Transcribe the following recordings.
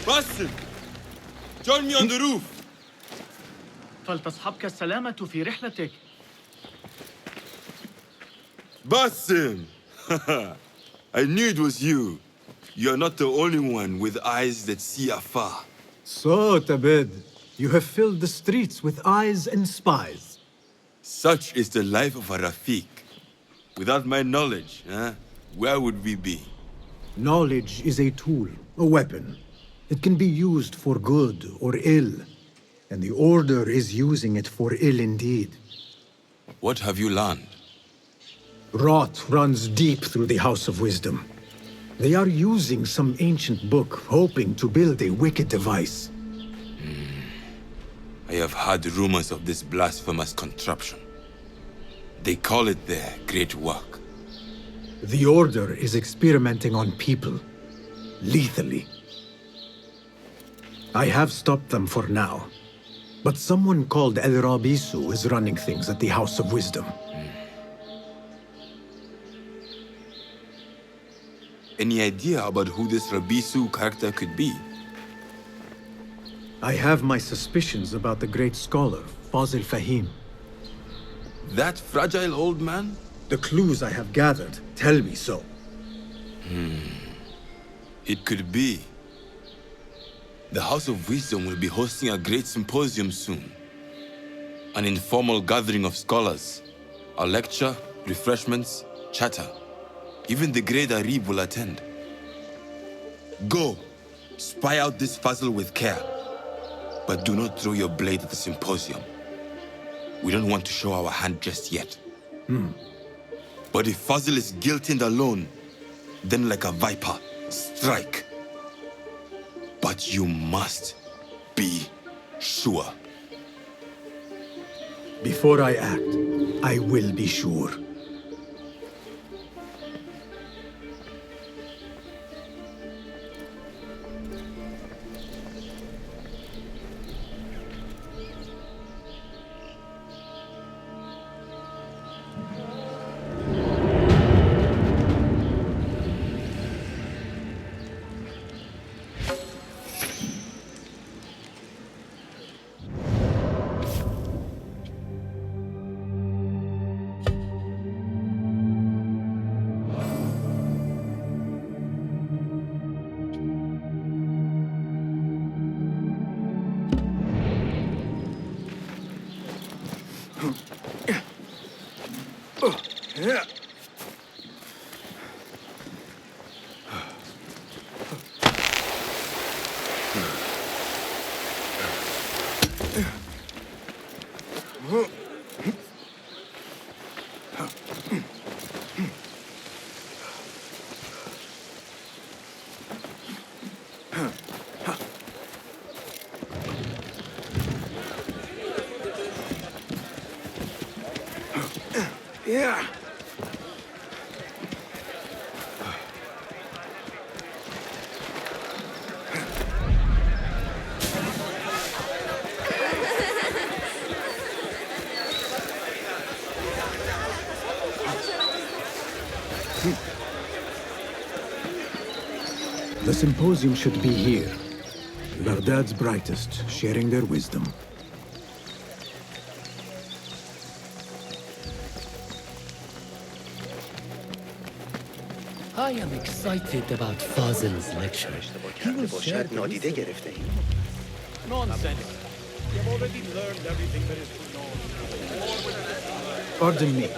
Basim! Join me on the roof! فلتصحبك السلامة في رحلتك. Basim! I knew it was you. You're not the only one with eyes that see afar. So, Tabed, you have filled the streets with eyes and spies. Such is the life of a Rafiq. Without my knowledge, where would we be? Knowledge is a tool, a weapon. It can be used for good or ill, and the Order is using it for ill indeed. What have you learned? Rot runs deep through the House of Wisdom. They are using some ancient book, hoping to build a wicked device. I have heard rumors of this blasphemous contraption. They call it their great work. The Order is experimenting on people, lethally. I have stopped them for now, but someone called El Rabisu is running things at the House of Wisdom. Any idea about who this Rabisu character could be? I have my suspicions about the great scholar, Fazil Fahim. That fragile old man? The clues I have gathered tell me so. It could be. The House of Wisdom will be hosting a Great Symposium soon. An informal gathering of scholars. A lecture, refreshments, chatter. Even the great Arib will attend. Go, spy out this puzzle with care. But do not throw your blade at the symposium. We don't want to show our hand just yet. But if Fazil is guilty and alone, then like a viper, strike. But you must be sure. Before I act, I will be sure. Yeah. The symposium should be here. Baghdad's brightest, sharing their wisdom. I am excited about Fazil's lecture. He will share Nonsense. You've already learned everything there is to know. Pardon me.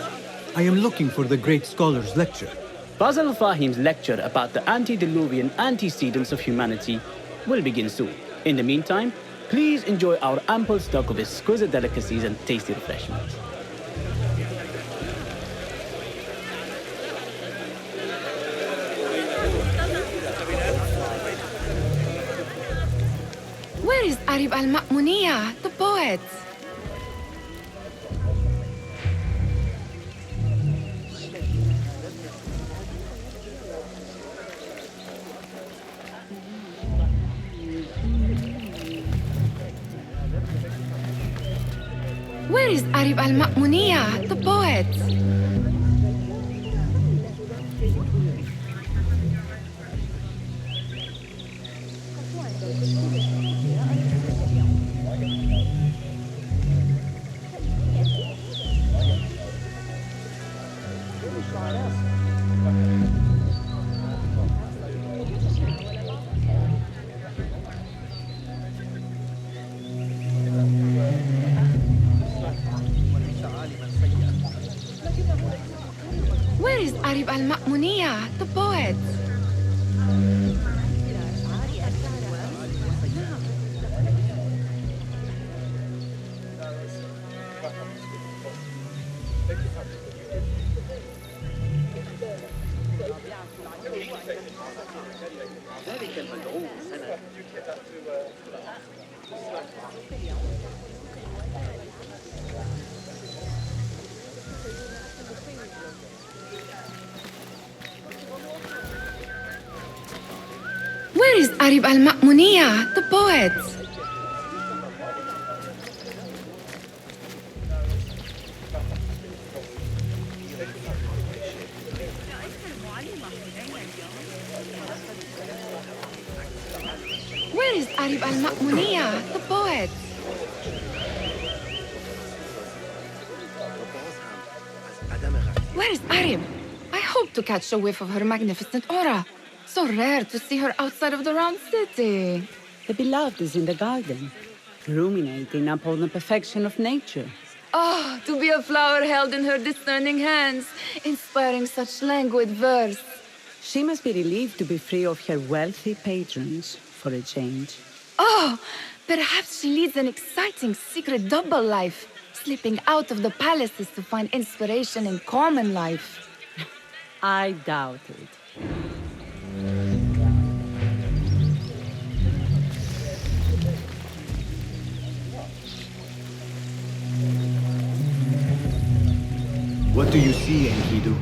I am looking for the great scholar's lecture. Fazil Fahim's lecture about the antediluvian antecedents of humanity will begin soon. In the meantime, please enjoy our ample stock of exquisite delicacies and tasty refreshments. Where is Arib al-Ma'muniya, the poet? Where is Arib al-Ma'muniya, the poet? Where is Arib al-Ma'muniyah, the poet? Where is Arib al-Ma'muniyah, the poet? Where is Arib al-Ma'muniyah, the poet? Where is Arib? I hope to catch a whiff of her magnificent aura. So rare to see her outside of the round city. The beloved is in the garden, ruminating upon the perfection of nature. Oh, to be a flower held in her discerning hands, inspiring such languid verse. She must be relieved to be free of her wealthy patrons for a change. Oh, perhaps she leads an exciting secret double life, slipping out of the palaces to find inspiration in common life. I doubt it. What do you see, Enkidu?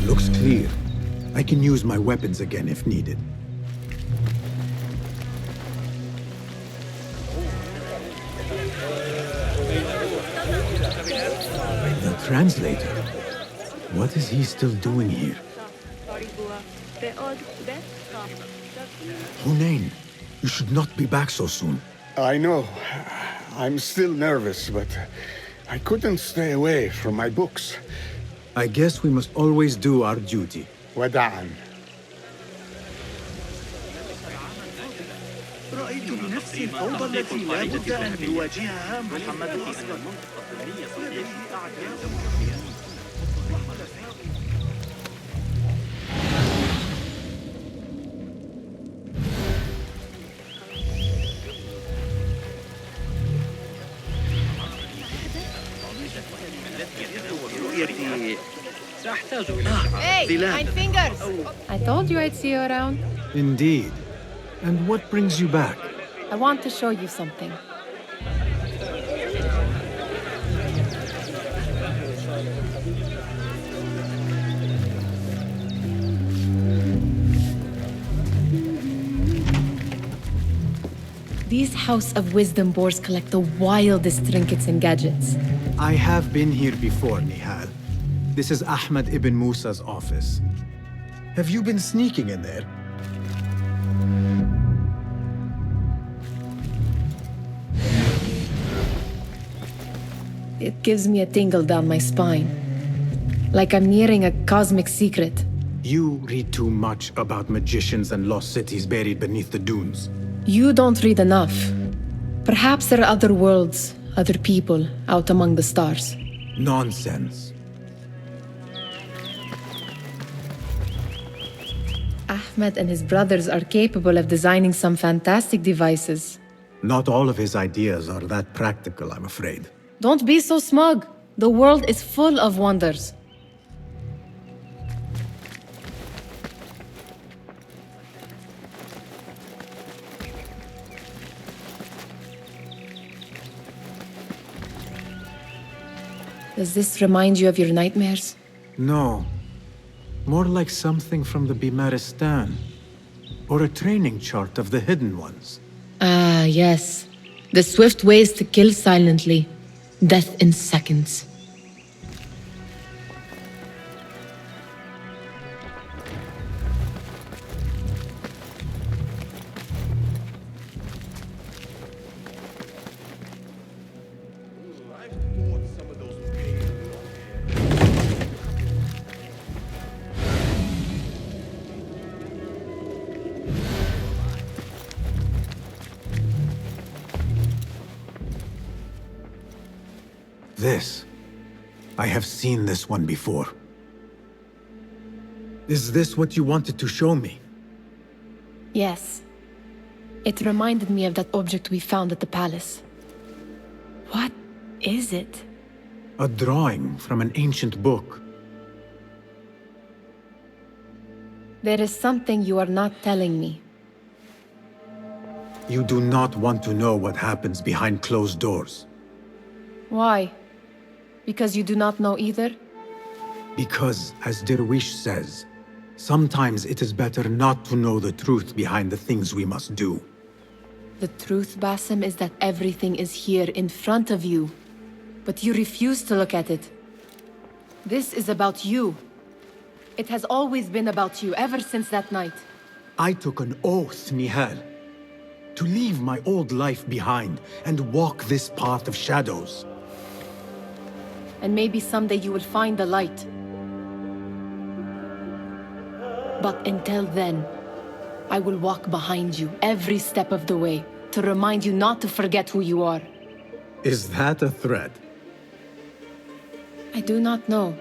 Looks clear. I can use my weapons again if needed. The translator? What is he still doing here? Hunain, you should not be back so soon. I know. I'm still nervous, but I couldn't stay away from my books. I guess we must always do our duty. وداعا. رأيت بنفسي الفوضى التي لا بد أن يواجهها محمد الأسود. Hey, nine fingers! I told you I'd see you around. Indeed. And what brings you back? I want to show you something. These House of Wisdom boars collect the wildest trinkets and gadgets. I have been here before, Nihal. This is Ahmed ibn Musa's office. Have you been sneaking in there? It gives me a tingle down my spine. Like I'm nearing a cosmic secret. You read too much about magicians and lost cities buried beneath the dunes. You don't read enough. Perhaps there are other worlds, other people out among the stars. Nonsense. Ahmed and his brothers are capable of designing some fantastic devices. Not all of his ideas are that practical, I'm afraid. Don't be so smug. The world is full of wonders. Does this remind you of your nightmares? No. More like something from the Bimaristan. Or a training chart of the Hidden Ones. Ah, yes. The swift ways to kill silently. Death in seconds. This. I have seen this one before. Is this what you wanted to show me? Yes. It reminded me of that object we found at the palace. What is it? A drawing from an ancient book. There is something you are not telling me. You do not want to know what happens behind closed doors. Why? Because you do not know either? Because, as Derwish says, sometimes it is better not to know the truth behind the things we must do. The truth, Basim, is that everything is here in front of you. But you refuse to look at it. This is about you. It has always been about you, ever since that night. I took an oath, Nihal, to leave my old life behind and walk this path of shadows. And maybe someday you will find the light. But until then, I will walk behind you every step of the way to remind you not to forget who you are. Is that a threat? I do not know.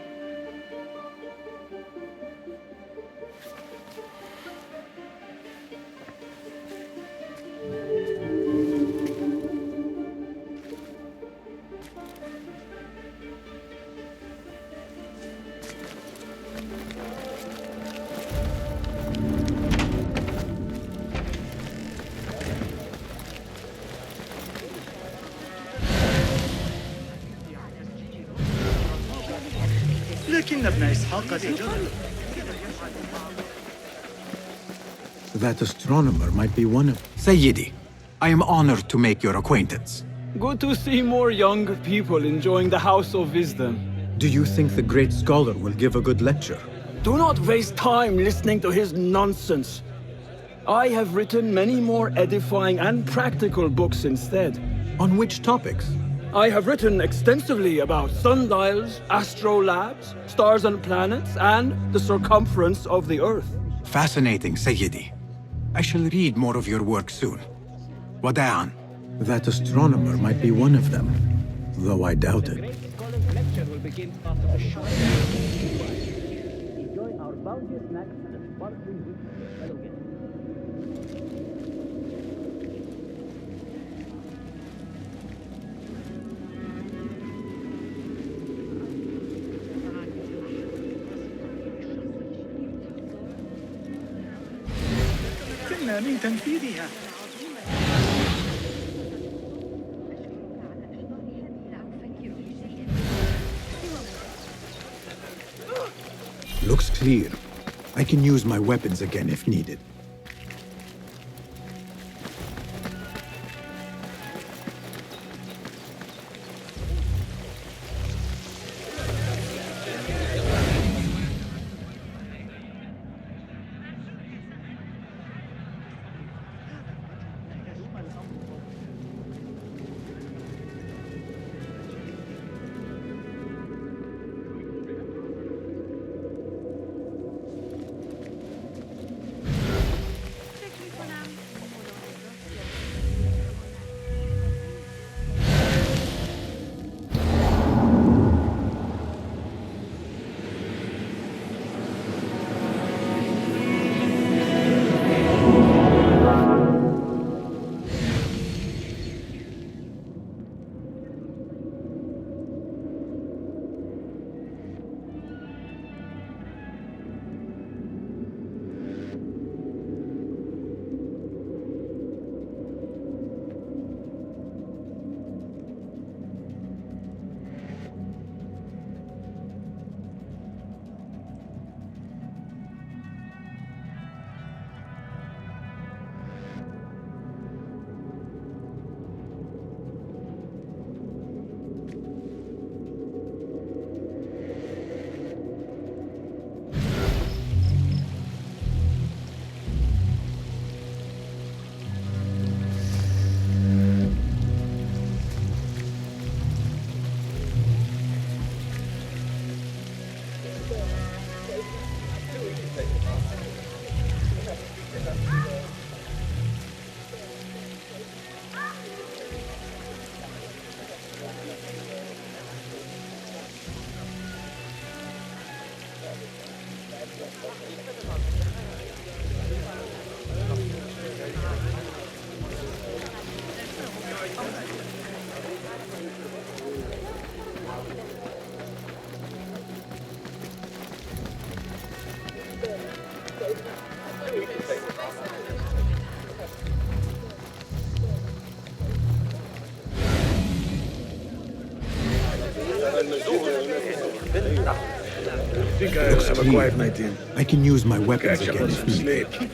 لكن بناس حلقة جدل. That astronomer might be one of... Sayyidi, I am honored to make your acquaintance. Good to see more young people enjoying the House of Wisdom. Do you think the great scholar will give a good lecture? Do not waste time listening to his nonsense. I have written many more edifying and practical books instead. On which topics? I have written extensively about sundials, astrolabes, stars and planets, and the circumference of the Earth. Fascinating, Sayyidi. I shall read more of your work soon. Wada'an. That astronomer might be one of them, though I doubt it. Lecture will begin after a short enjoy our bounteous snacks and sparkling fellow guests. كنا من تنفيذها. Looks clear. I can use my weapons again if needed. think I'll Looks have a clean. quiet night in. I can use my weapons Catch up again on if some needed. sleep.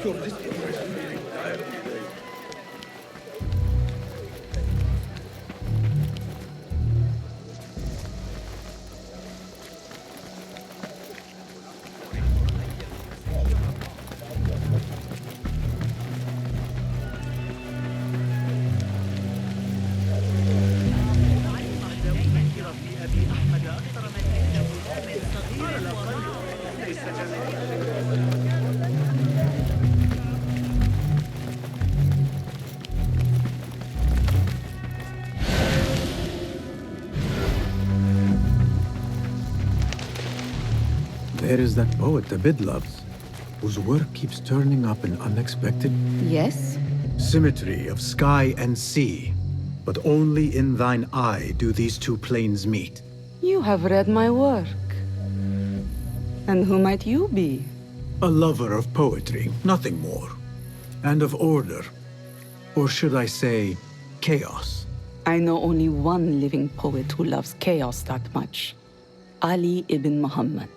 There is that poet Abid loves, whose work keeps turning up in unexpected Yes? symmetry of sky and sea. But only in thine eye do these two planes meet. You have read my work. And who might you be? A lover of poetry, nothing more. And of order. Or should I say, chaos. I know only one living poet who loves chaos that much. Ali ibn Muhammad.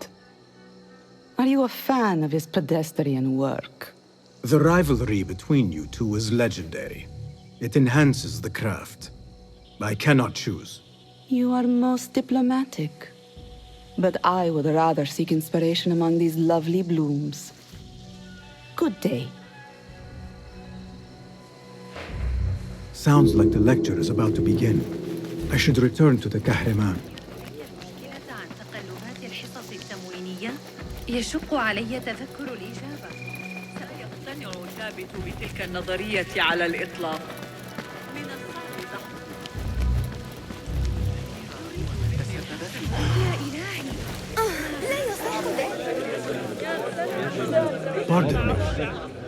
Are you a fan of his pedestrian work? The rivalry between you two is legendary. It enhances the craft. I cannot choose. You are most diplomatic. But I would rather seek inspiration among these lovely blooms. Good day. Sounds like the lecture is about to begin. I should return to the Kahraman. يشق علي تذكر الإجابة. سيقتنع الثابت بتلك النظرية على الإطلاق. من الصعب يا إلهي. لا يصح ذلك. Pardon me.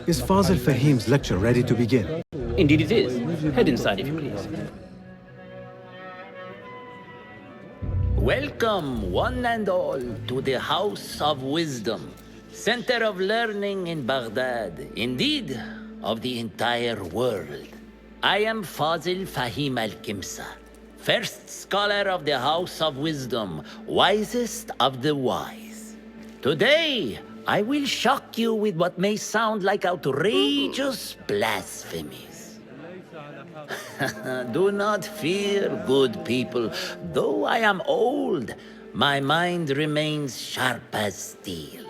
Is Fazil Fahim's lecture ready to begin? Indeed it is. Head inside if you please. Welcome, one and all, to the House of Wisdom, center of learning in Baghdad, indeed, of the entire world. I am Fazil Fahim al-Kimsa, first scholar of the House of Wisdom, wisest of the wise. Today, I will shock you with what may sound like outrageous blasphemies. Do not fear, good people. Though I am old, my mind remains sharp as steel.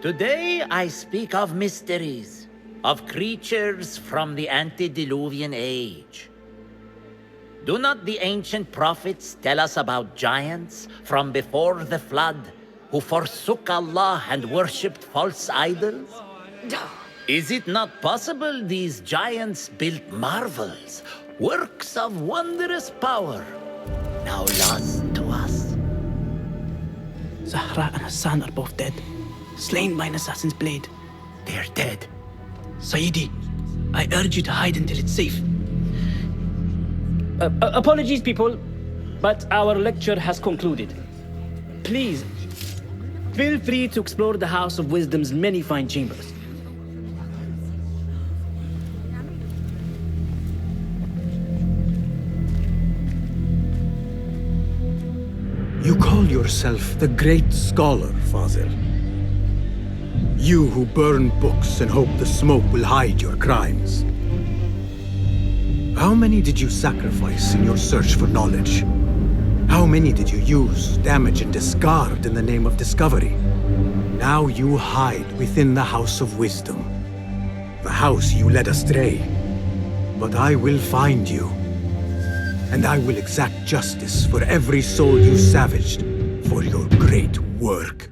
Today I speak of mysteries, of creatures from the antediluvian age. Do not the ancient prophets tell us about giants from before the flood who forsook Allah and worshipped false idols? Is it not possible these giants built marvels, works of wondrous power, now lost to us? Zahra and Hassan are both dead, slain by an assassin's blade. They're dead. Sayyidi, I urge you to hide until it's safe. Apologies, people, but our lecture has concluded. Please, feel free to explore the House of Wisdom's many fine chambers. You call yourself the great scholar, Fazil. You who burn books and hope the smoke will hide your crimes. How many did you sacrifice in your search for knowledge? How many did you use, damage, and discard in the name of discovery? Now you hide within the House of Wisdom. The house you led astray. But I will find you. And I will exact justice for every soul you savaged for your great work.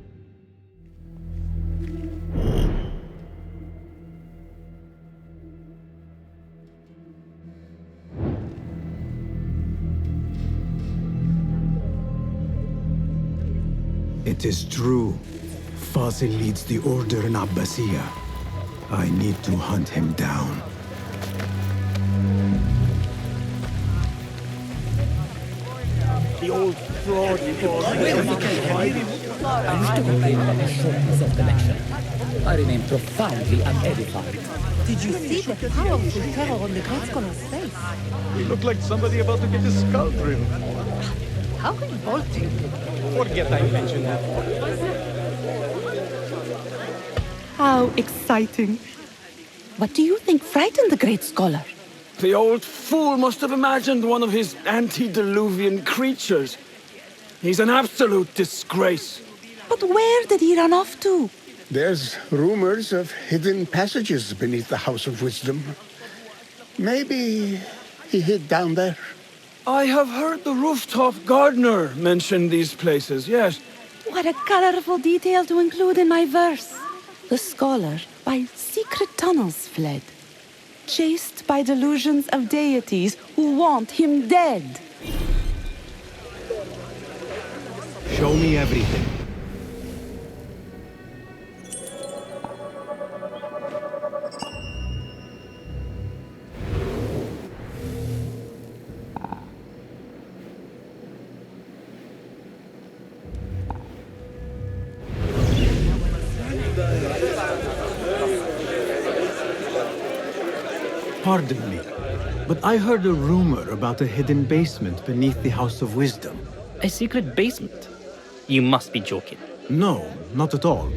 It is true. Fazil leads the order in Abbasiyah. I need to hunt him down. The old fraud I wish to complain about the shortness of the lecture. I remain profoundly unedified. Did you see the powerful terror on the great scholar's face? He looked like somebody about to get his skull drilled. How could Voltaire? Forget I mentioned that. How exciting. What do you think frightened the great scholar? The old fool must have imagined one of his antediluvian creatures. He's an absolute disgrace. But where did he run off to? There's rumors of hidden passages beneath the House of Wisdom. Maybe he hid down there. I have heard the rooftop gardener mention these places, yes. What a colorful detail to include in my verse. The scholar by secret tunnels fled, chased by delusions of deities who want him dead. Show me everything. Pardon me, but I heard a rumor about a hidden basement beneath the House of Wisdom. A secret basement? You must be joking. No, not at all.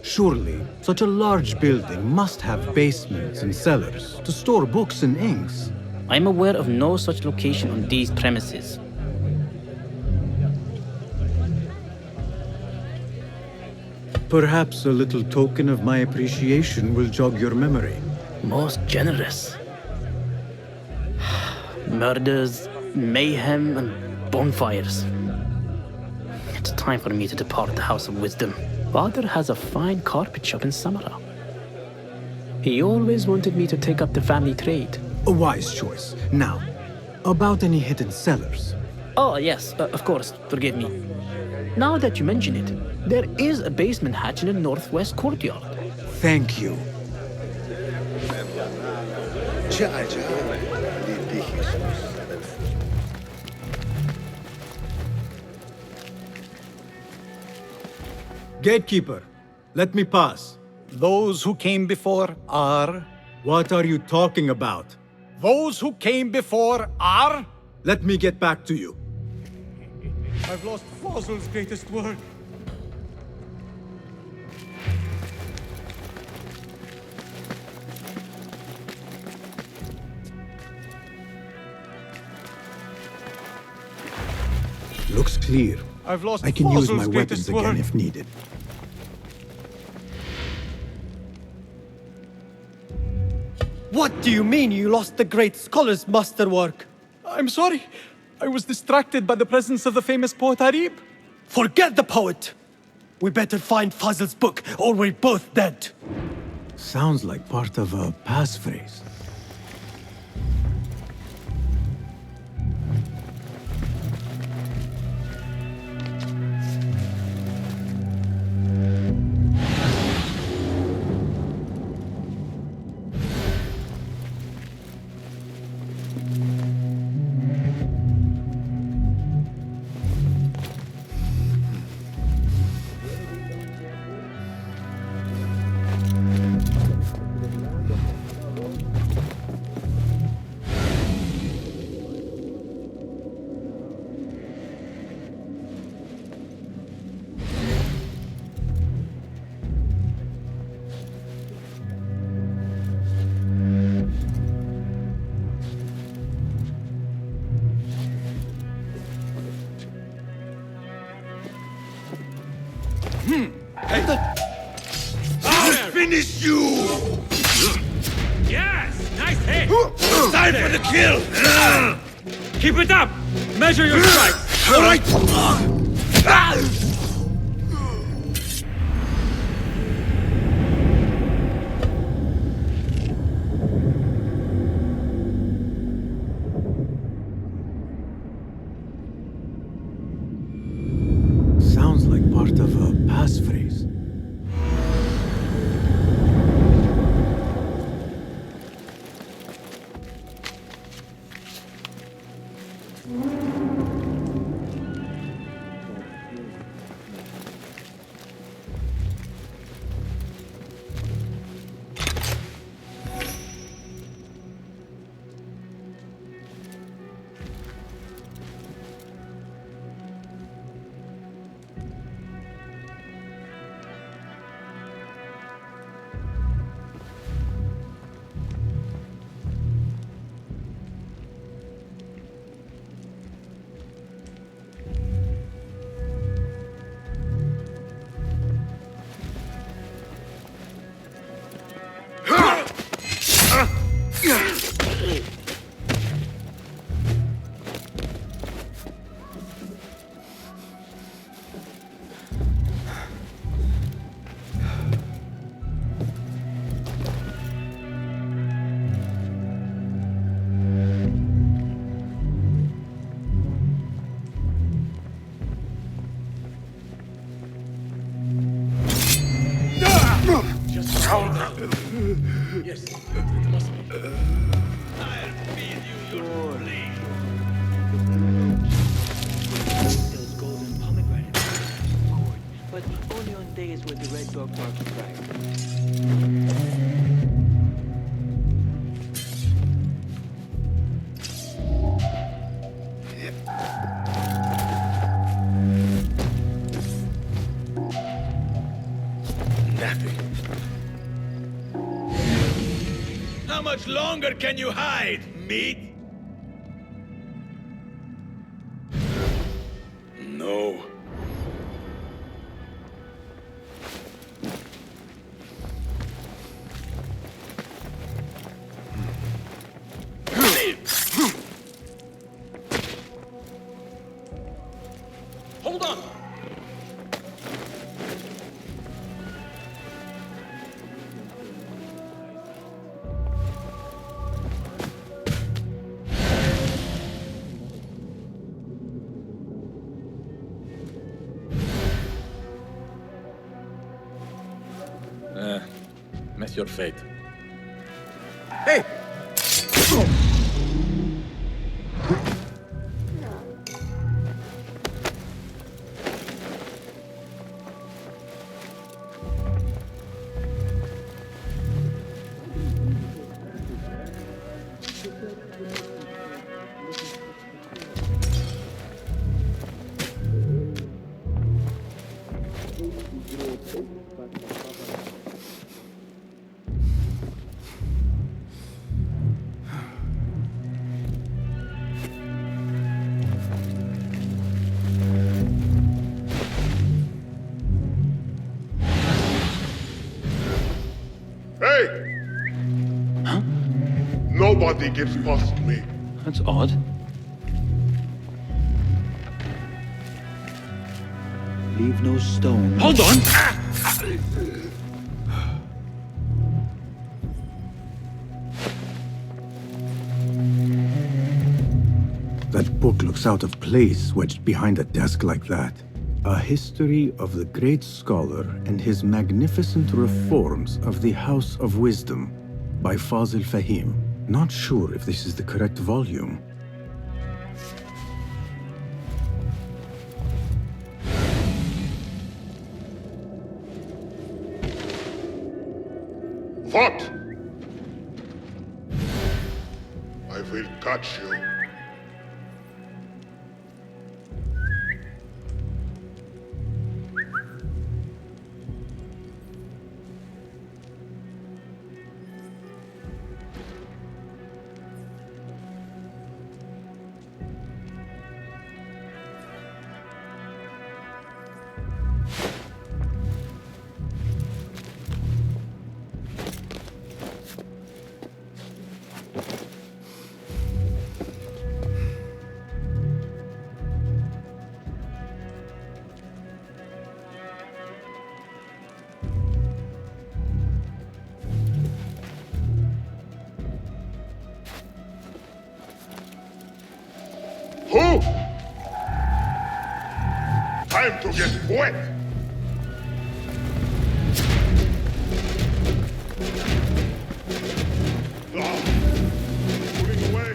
Surely, such a large building must have basements and cellars to store books and inks. I'm aware of no such location on these premises. Perhaps a little token of my appreciation will jog your memory. Most generous. Murders, mayhem, and bonfires. It's time for me to depart the House of Wisdom. Father has a fine carpet shop in Samara. He always wanted me to take up the family trade. A wise choice. Now, about any hidden cellars. Oh, yes, of course, forgive me. Now that you mention it, there is a basement hatch in the northwest courtyard. Thank you. Gatekeeper, let me pass. Those who came before are... What are you talking about? Those who came before are... Let me get back to you. I've lost Fazl's greatest work. Looks clear. I've lost I can use Fazl's my weapons greatest again work. if needed. What do you mean you lost the great scholar's masterwork? I'm sorry. I was distracted by the presence of the famous poet Arib. Forget the poet! We better find Fazl's book, or we're both dead. Sounds like part of a passphrase. I'll finish you! Yes! Nice hit! Time for the kill! Keep it up! Measure your strikes! All right! Sounds like part of a passphrase. Here's where the red dog marks the track. How much longer can you hide, meat? No. Hold on! Met your fate. Hey! Hey! Huh? Nobody gets past me. That's odd. Leave no stone. Hold on! That book looks out of place wedged behind a desk like that. A history of the great scholar and his magnificent reforms of the House of Wisdom by Fazil Fahim. Not sure if this is the correct volume. What? I will catch you. Who? Time to get wet! Moving away!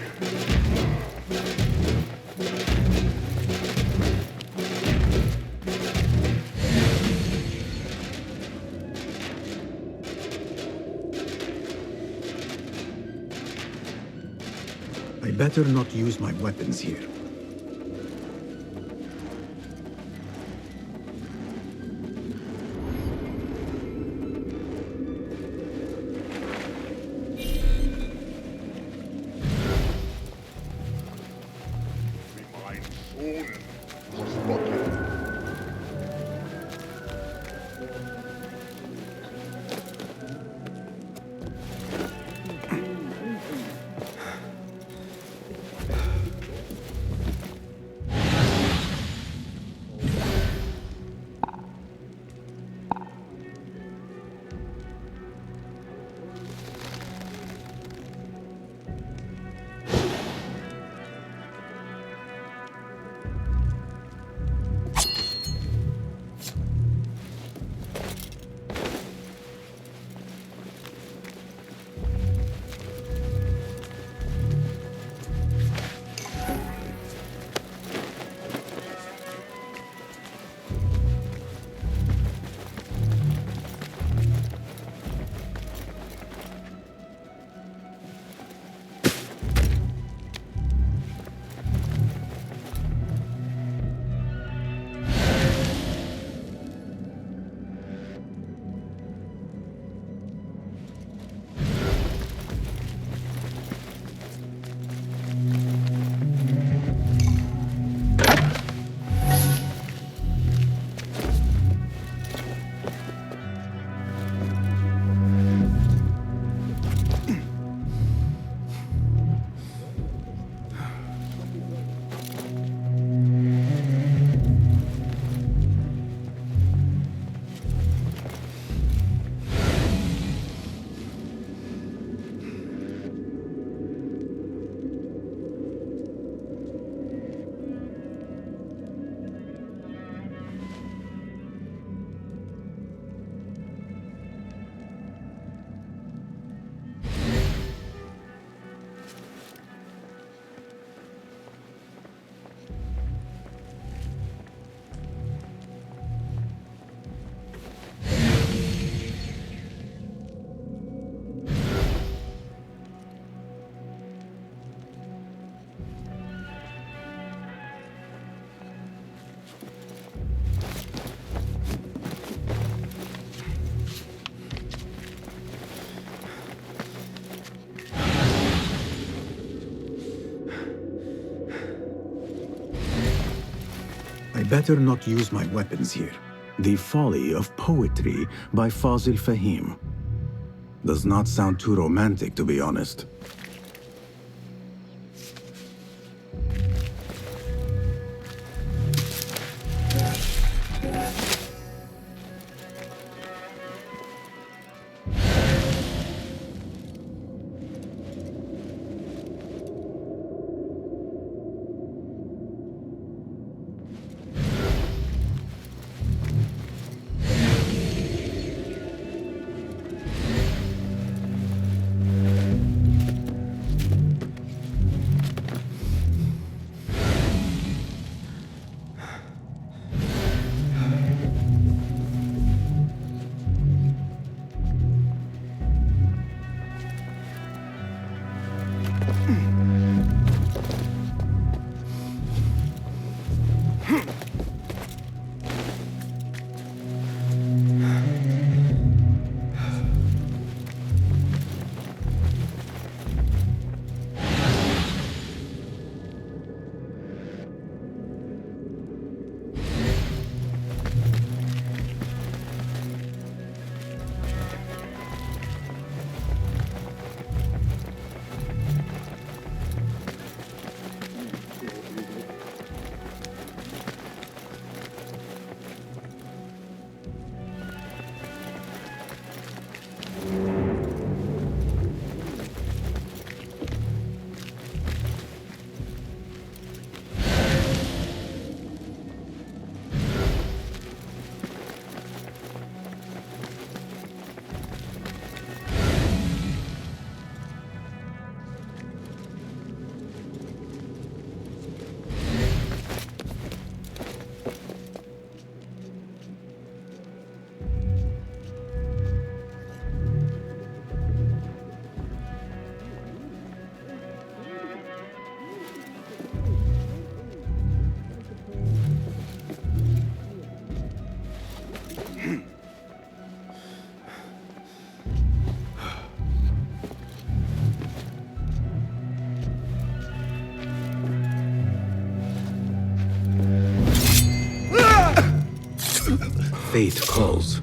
I better not use my weapons here. better not use my weapons here. The Folly of Poetry by Fazil Fahim. Does not sound too romantic, to be honest. Fate calls.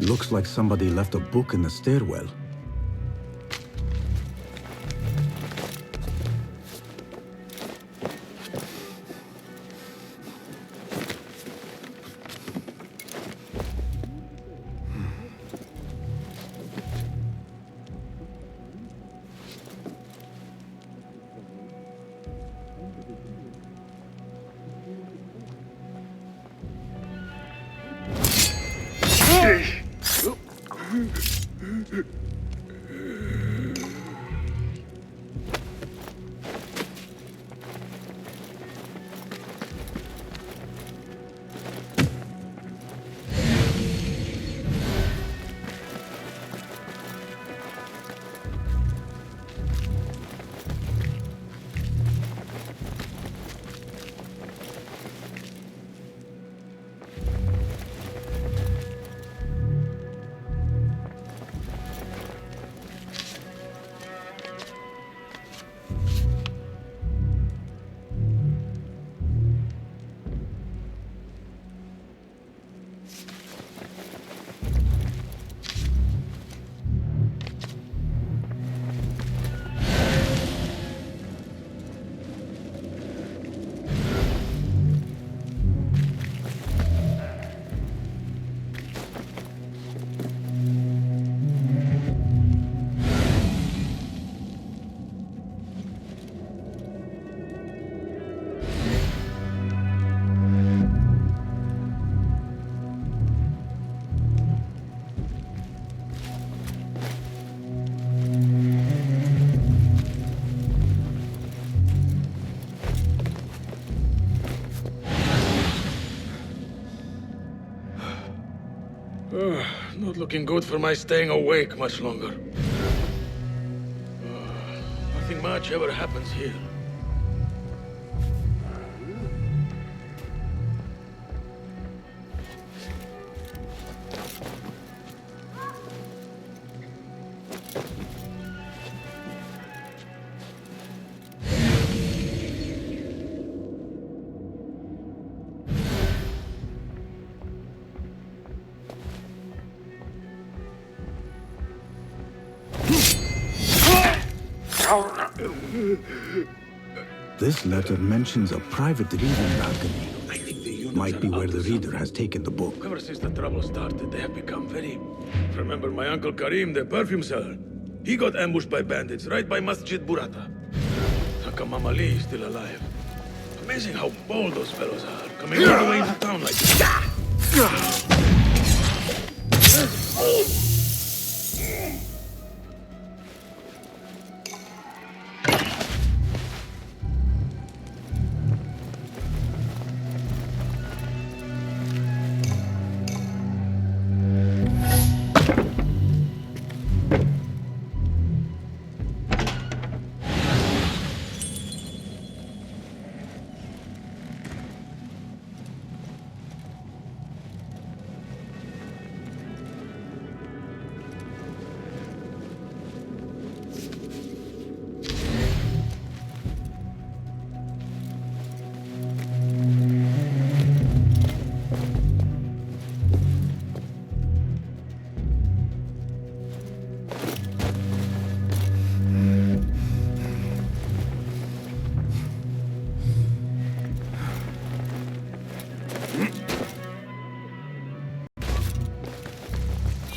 Looks like somebody left a book in the stairwell. Not looking good for my staying awake much longer. Nothing much ever happens here. This letter mentions a private reading balcony. Might be where the reader has taken the book. Ever since the trouble started, they have become very... Remember my Uncle Karim, the perfume seller? He got ambushed by bandits right by Masjid Burata. Hakam Ali is still alive. Amazing how bold those fellows are, coming all the way into town like this.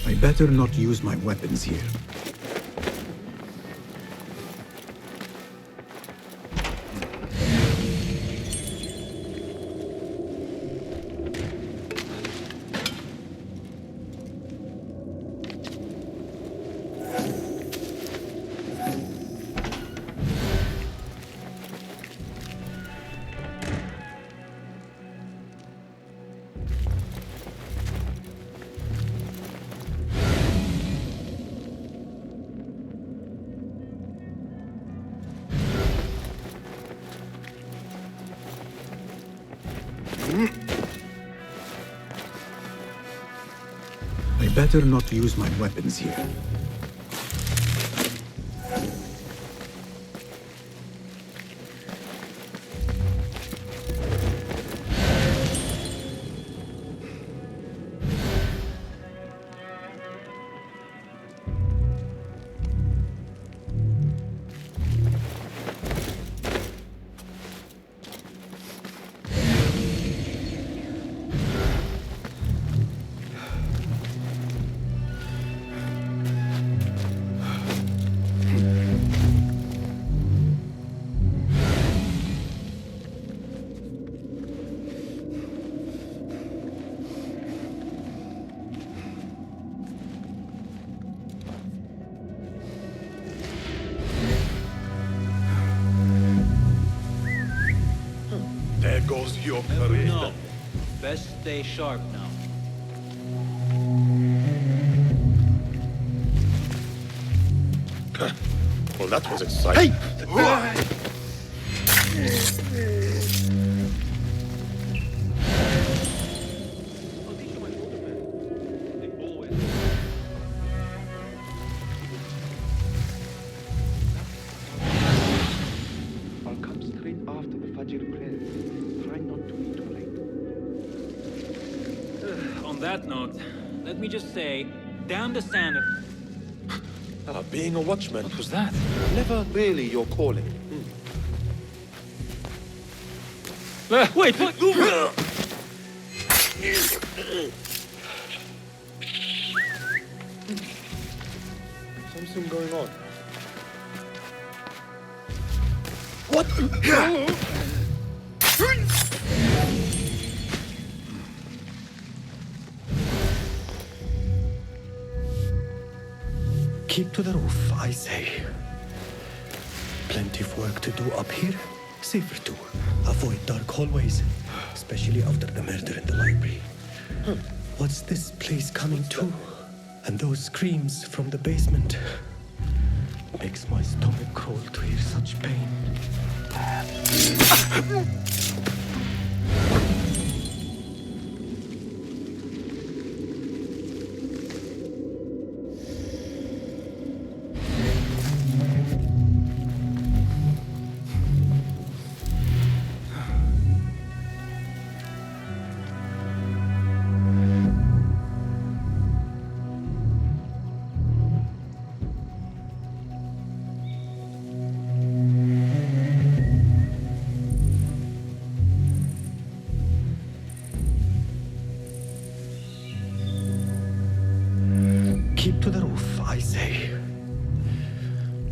I better not use my weapons here. I better not use my weapons here. There goes your career. No. Best stay sharp now. Well, that was exciting. I'll come straight after the Fajr prayer. Try not to be too late. On that note, let me just say, damn the standard. Being a watchman. What was that? Never really your calling. Wait, what? Something going on. What? Keep to the roof, I say. Plenty of work to do up here. Safer too. Avoid dark hallways, especially after the murder in the library. What's this place coming to? And those screams from the basement makes my stomach crawl to hear such pain. Keep to the roof, I say.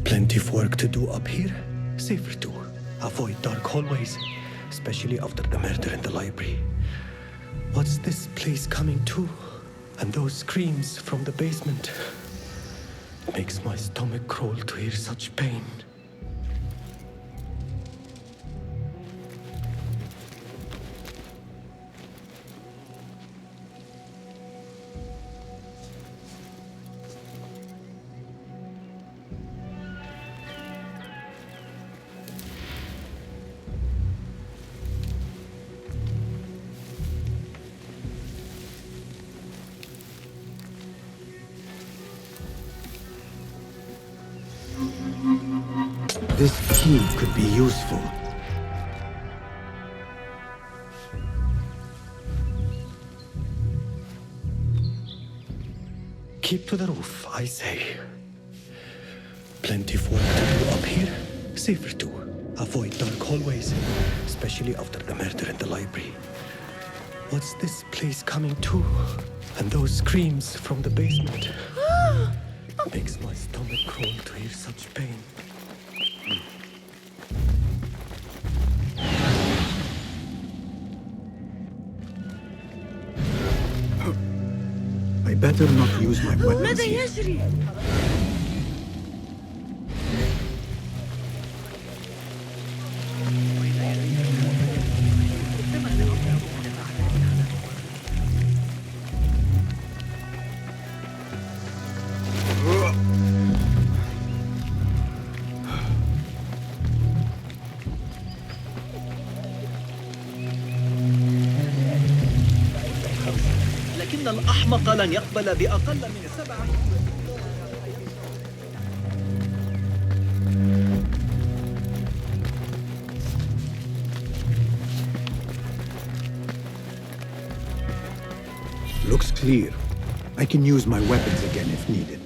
Plenty of work to do up here. Safer too. Avoid dark hallways, especially after the murder in the library. What's this place coming to? And those screams from the basement makes my stomach crawl to hear such pain. This key could be useful. Keep to the roof, I say. Plenty of work to do up here. Safer too. Avoid dark hallways, especially after the murder in the library. What's this place coming to? And those screams from the basement makes my stomach crawl to hear such pain. I better not use my weapons ماذا here. يجري؟ لكن الأحمق لن يقبل بأقل من 7. Looks clear. I can use my weapons again if needed.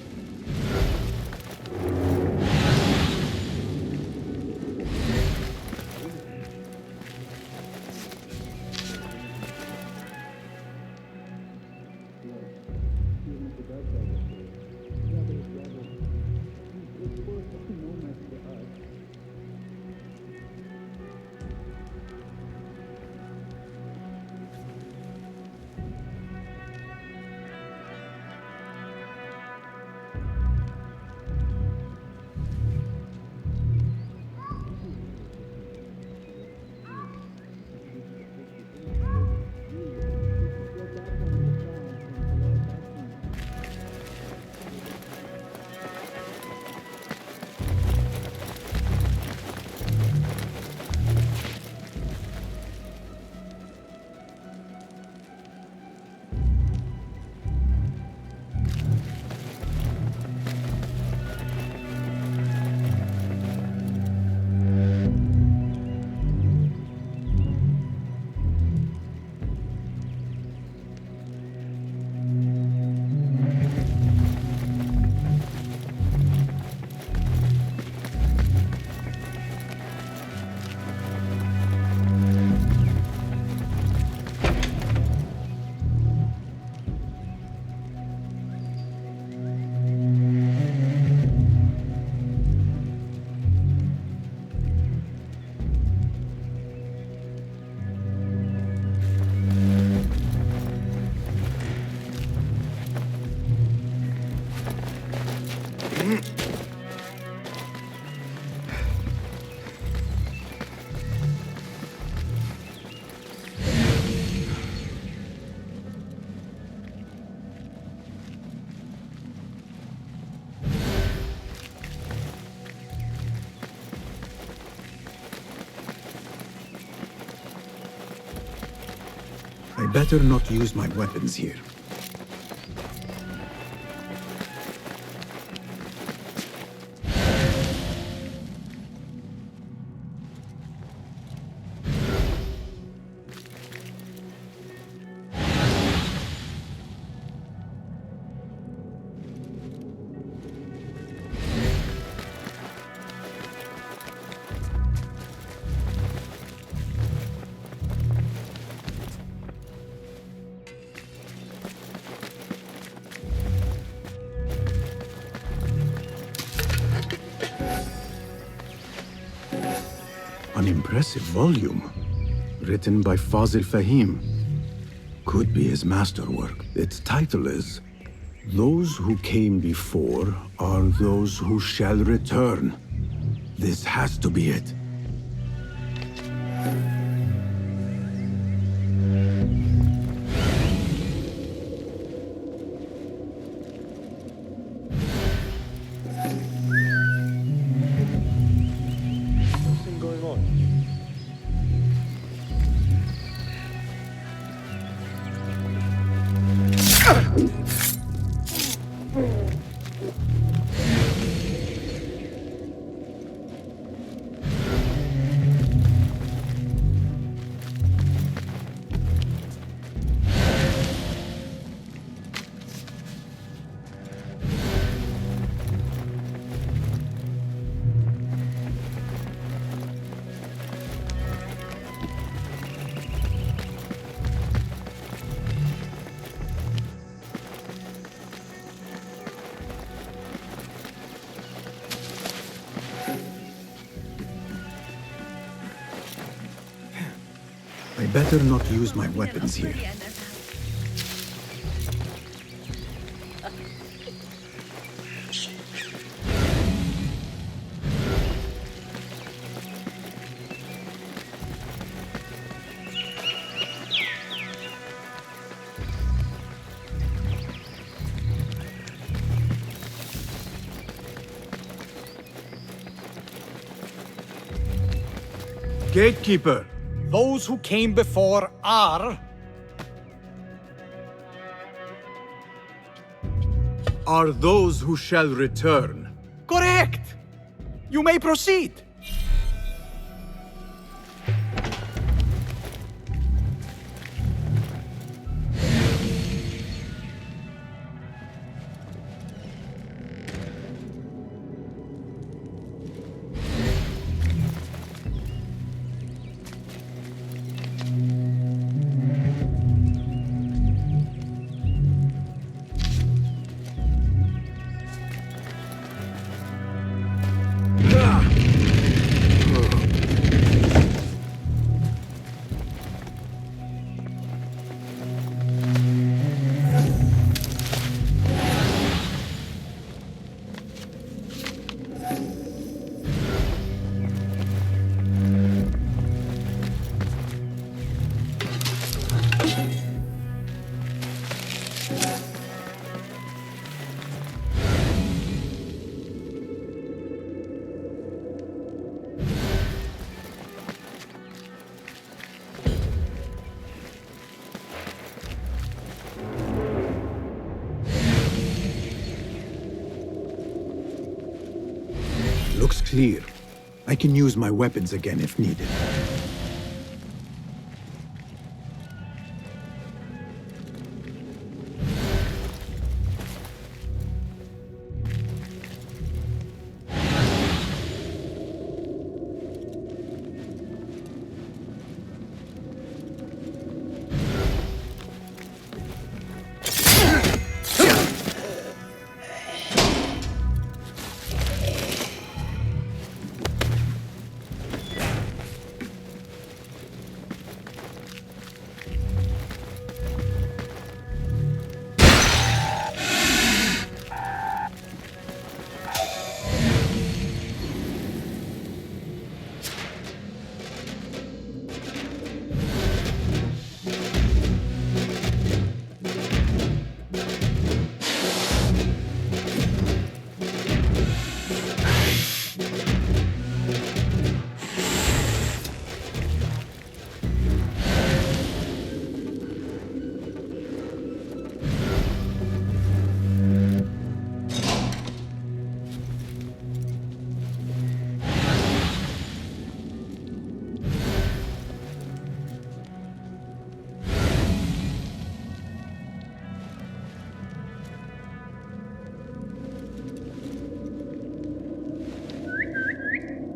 better not use my weapons here. An impressive volume, written by Fazil Fahim. Could be his masterwork. Its title is, "Those who came before are those who shall return." This has to be it. I better not use my weapons here. Gatekeeper! Those who came before are those who shall return. correct. You may proceed. Looks clear. I can use my weapons again if needed.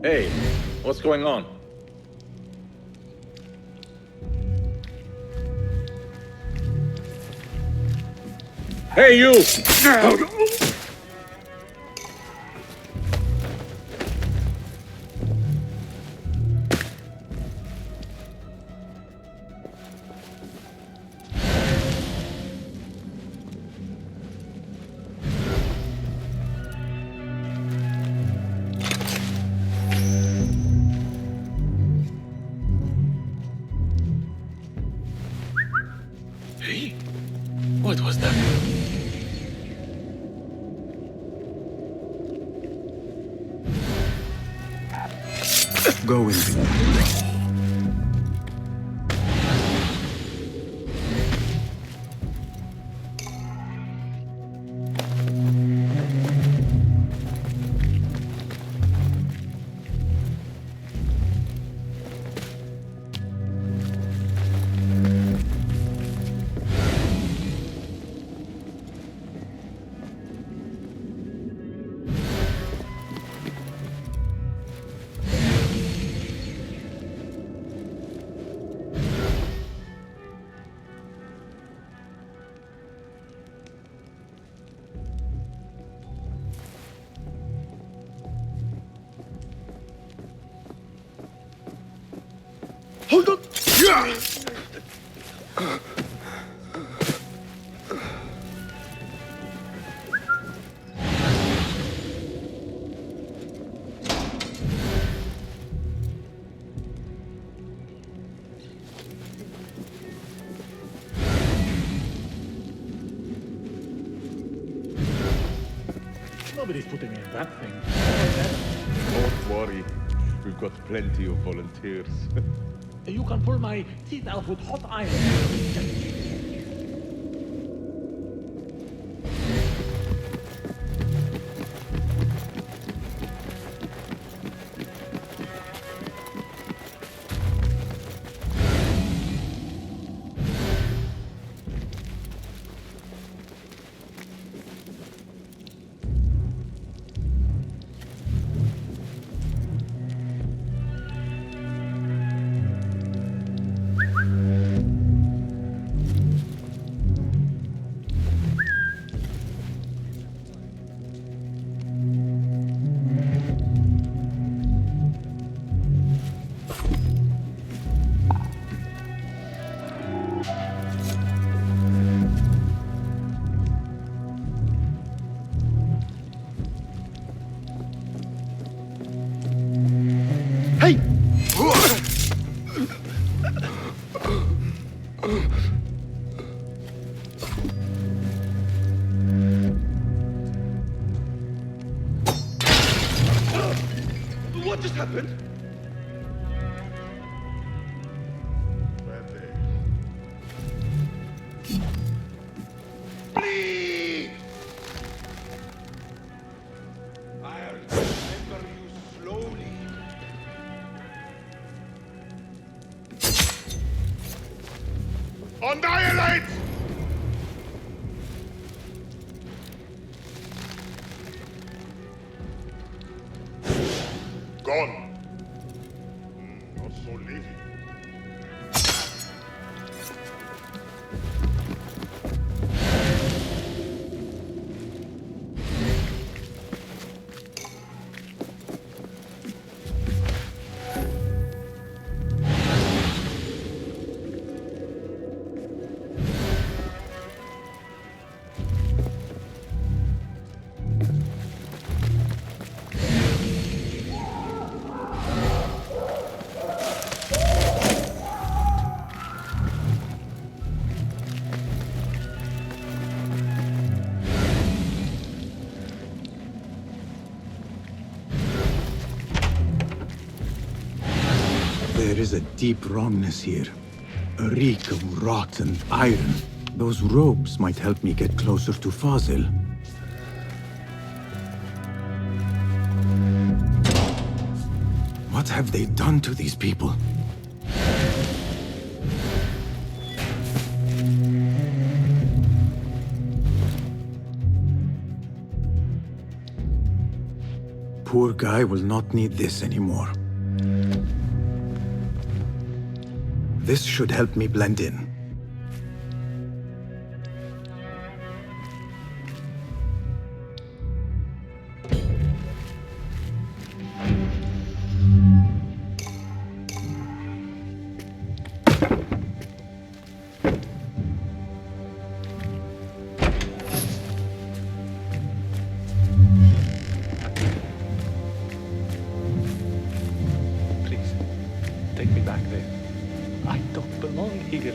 Hey, what's going on? Hey, you! Hey, what was that? Go in. Hold on! Nobody's putting me in that thing. Don't worry. We've got plenty of volunteers. You can pull my teeth out with hot iron. What just happened? Please! I'll remember you slowly. Annihilate! Gone. Not so lazy. There is a deep wrongness here. A reek of rotten iron. Those robes might help me get closer to Fazil. What have they done to these people? poor guy will not need this anymore. This should help me blend in. Please, take me back there. I don't belong here.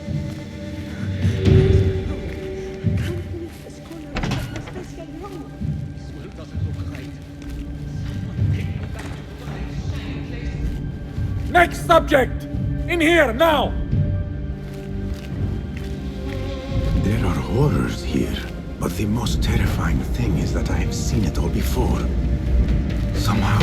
Next subject! In here, now! There are horrors here, but the most terrifying thing is that I have seen it all before. Somehow.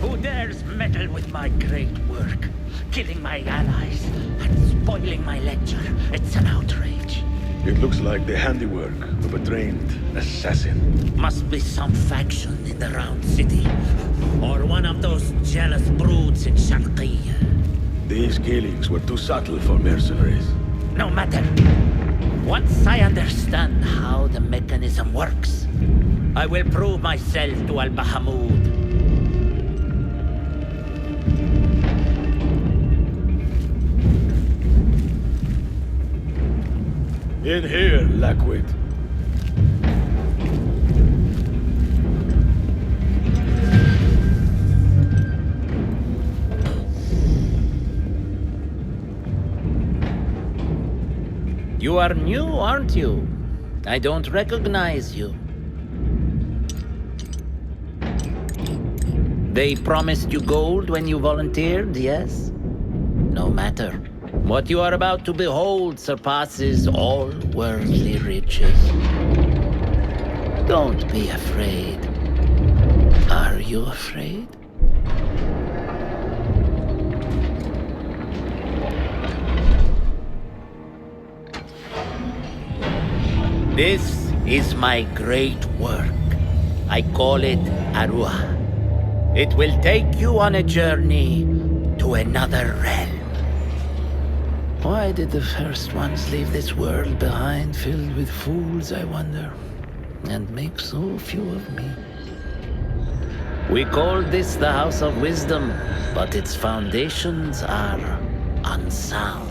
Who dares meddle with my great work? Killing my allies and spoiling my lecture. It's an outrage. It looks like the handiwork of a trained assassin. Must be some faction in the Round City. Or one of those jealous broods in Sharqiyya. These killings were too subtle for mercenaries. No matter. Once I understand how the mechanism works, I will prove myself to Al-Bahamud. In here, Lackwit. You are new, aren't you? I don't recognize you. They promised you gold when you volunteered, yes? No matter. What you are about to behold surpasses all worldly riches. Don't be afraid. Are you afraid? This is my great work. I call it Arwah. It will take you on a journey to another realm. Why did the first ones leave this world behind, filled with fools, I wonder, and make so few of me? We called this the House of Wisdom, but its foundations are unsound.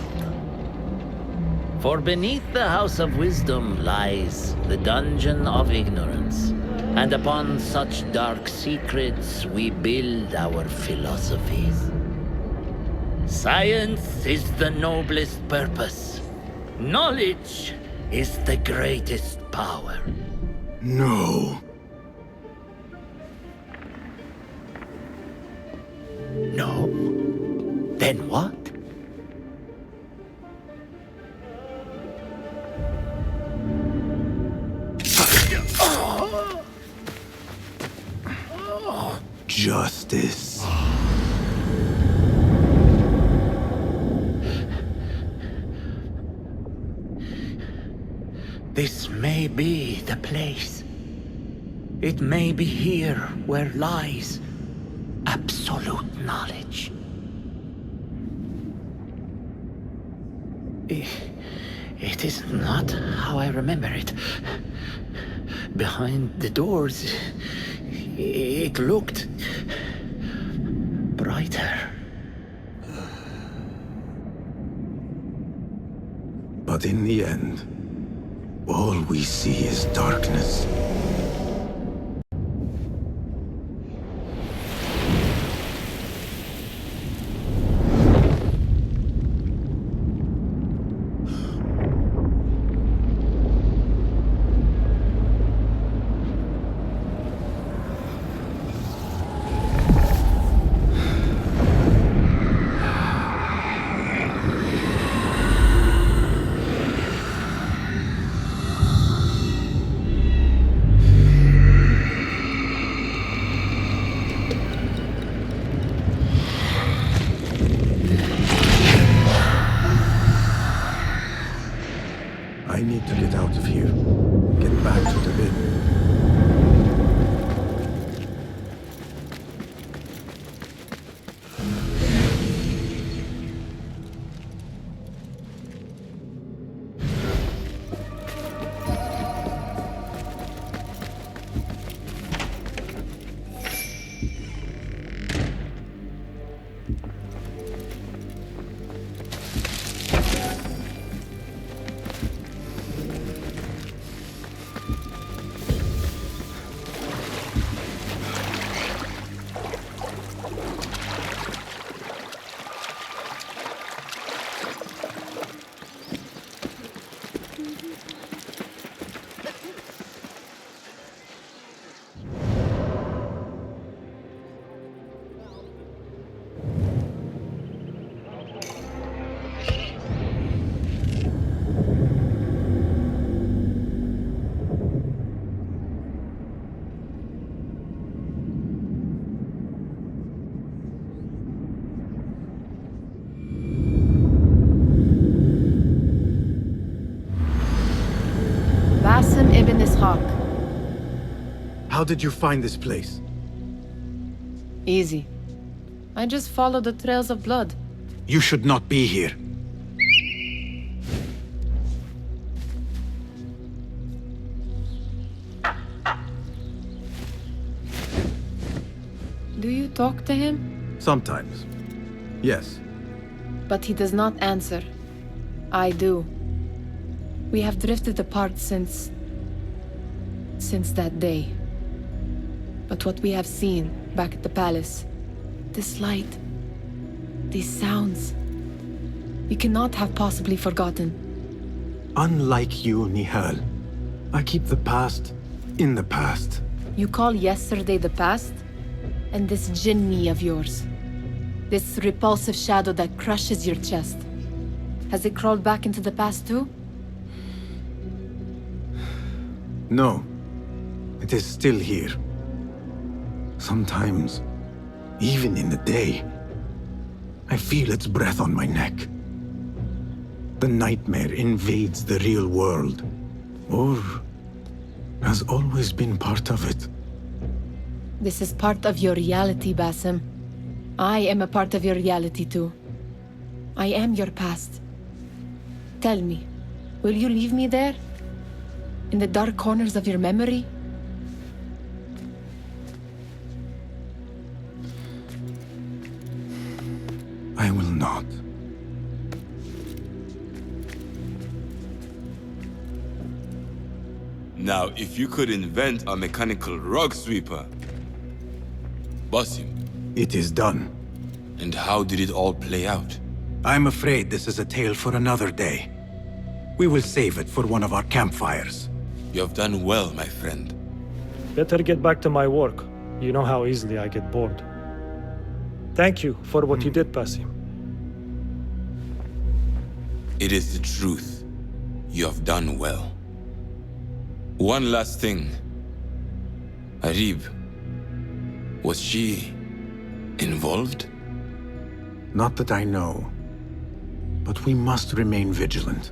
For beneath the House of Wisdom lies the Dungeon of Ignorance, and upon such dark secrets we build our philosophies. Science is the noblest purpose. Knowledge is the greatest power. No. No? Then what? Justice. This may be the place. It may be here where lies absolute knowledge. It is not how I remember it. Behind the doors, it looked brighter. But in the end, all we see is darkness. talk. How did you find this place? Easy. I just follow the trails of blood. You should not be here. Do you talk to him? Sometimes. Yes. But he does not answer. I do. We have drifted apart since that day. But what we have seen back at the palace, this light, these sounds, we cannot have possibly forgotten. Unlike you, Nihal, I keep the past in the past. You call yesterday the past? And this jinni of yours, this repulsive shadow that crushes your chest, has it crawled back into the past too? No. It is still here. Sometimes, even in the day, I feel its breath on my neck. The nightmare invades the real world, or has always been part of it. This is part of your reality, Basim. I am a part of your reality too. I am your past. Tell me, will you leave me there? In the dark corners of your memory? I will not. Now, if you could invent a mechanical rug sweeper. Basim. It is done. And how did it all play out? I'm afraid this is a tale for another day. We will save it for one of our campfires. You have done well, my friend. Better get back to my work. You know how easily I get bored. Thank you for what you did, Basim. It is the truth. You have done well. One last thing. Arib. Was she involved? Not that I know. But we must remain vigilant.